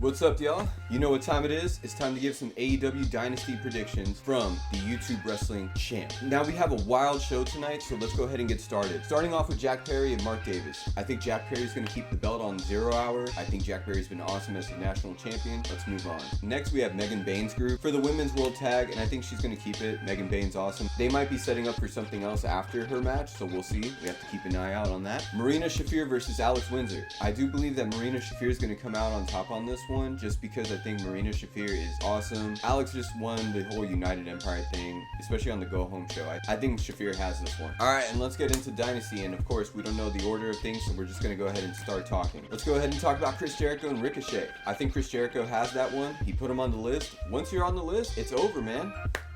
What's up, y'all? You know what time it is? It's time to give some AEW Dynasty predictions from the YouTube Wrestling Champ. Now, we have a wild show tonight, so let's go ahead and get started. Starting off with Jack Perry and Mark Davis. I think Jack Perry's going to keep the belt on 0 Hour. I think Jack Perry's been awesome as the national champion. Let's move on. Next, we have Megan Bane's group for the Women's World Tag, and I think she's going to keep it. Megan Bane's awesome. They might be setting up for something else after her match, so we'll see. We have to keep an eye out on that. Marina Shafir versus Alex Windsor. I do believe that Marina Shafir is going to come out on top on this one, just because I think Marina Shafir is awesome. Alex just won the whole United Empire thing, especially on the Go Home show. I think Shafir has this one. Alright, and let's get into Dynasty, and of course, we don't know the order of things, so we're just going to go ahead and start talking. Let's go ahead and talk about Chris Jericho and Ricochet. I think Chris Jericho has that one. He put him on the list. Once you're on the list, it's over, man.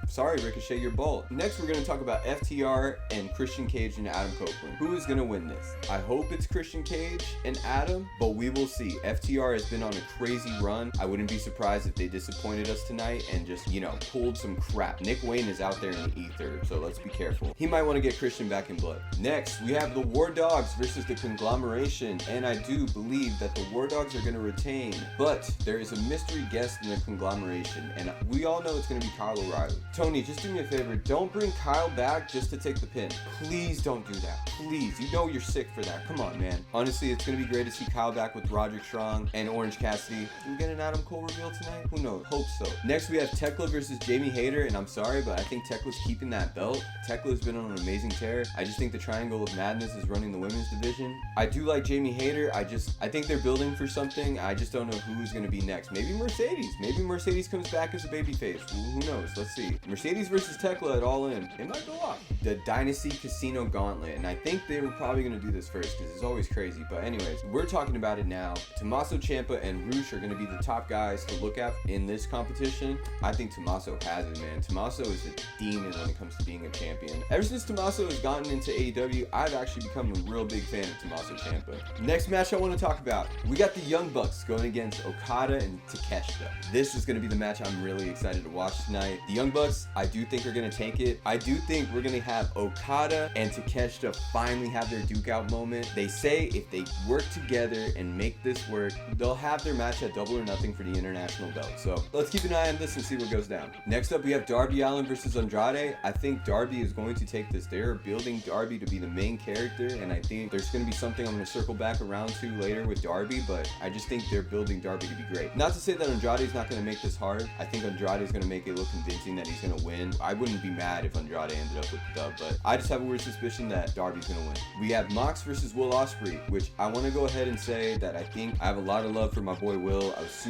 Sorry, Ricochet, you're bald. Next, we're going to talk about FTR and Christian Cage and Adam Copeland. Who is going to win this? I hope it's Christian Cage and Adam, but we will see. FTR has been on a crazy run. I wouldn't be surprised if they disappointed us tonight and just, pulled some crap. Nick Wayne is out there in the ether, so let's be careful. He might want to get Christian back in blood. Next, we have the War Dogs versus the Conglomeration, and I do believe that the War Dogs are going to retain, but there is a mystery guest in the Conglomeration, and we all know it's going to be Kyle O'Reilly. Tony, just do me a favor. Don't bring Kyle back just to take the pin. Please don't do that. Please. You know you're sick for that. Come on, man. Honestly, it's going to be great to see Kyle back with Roderick Strong and Orange Cassidy. Can we get an Adam Cole reveal tonight? Who knows? Hope so. Next, we have Tekla versus Jamie Hayter, and I'm sorry, but I think Tekla's keeping that belt. Tekla's been on an amazing tear. I just think the Triangle of Madness is running the women's division. I do like Jamie Hayter. I think they're building for something. I just don't know who's going to be next. Maybe Mercedes. Maybe Mercedes comes back as a babyface. Who knows? Let's see. Mercedes versus Tekla at All In. It might go off. The Dynasty Casino Gauntlet, and I think they were probably going to do this first because it's always crazy. But anyways, we're talking about it now. Tommaso Ciampa and Roosh are going to be the top guys to look at in this competition. I think Tommaso has it, man. Tommaso is a demon when it comes to being a champion. Ever since Tommaso has gotten into AEW, I've actually become a real big fan of Tommaso Ciampa. Next match I want to talk about, we got the Young Bucks going against Okada and Takeshita. This is going to be the match I'm really excited to watch tonight. The Young Bucks, I do think are going to take it. I do think we're going to have Okada and Takeshita finally have their duke out moment. They say if they work together and make this work, they'll have their match at Double or Nothing for the international belt. So let's keep an eye on this and see what goes down. Next up, we have Darby Allin versus Andrade. I think Darby is going to take this. They're building Darby to be the main character, and I think there's going to be something I'm going to circle back around to later with Darby, but I just think they're building Darby to be great. Not to say that Andrade's not going to make this hard. I think Andrade's going to make it look convincing that he's going to win. I wouldn't be mad if Andrade ended up with the dub, but I just have a weird suspicion that Darby's going to win. We have Mox versus Will Ospreay, which I want to go ahead and say that I think I have a lot of love for my boy Will. I was super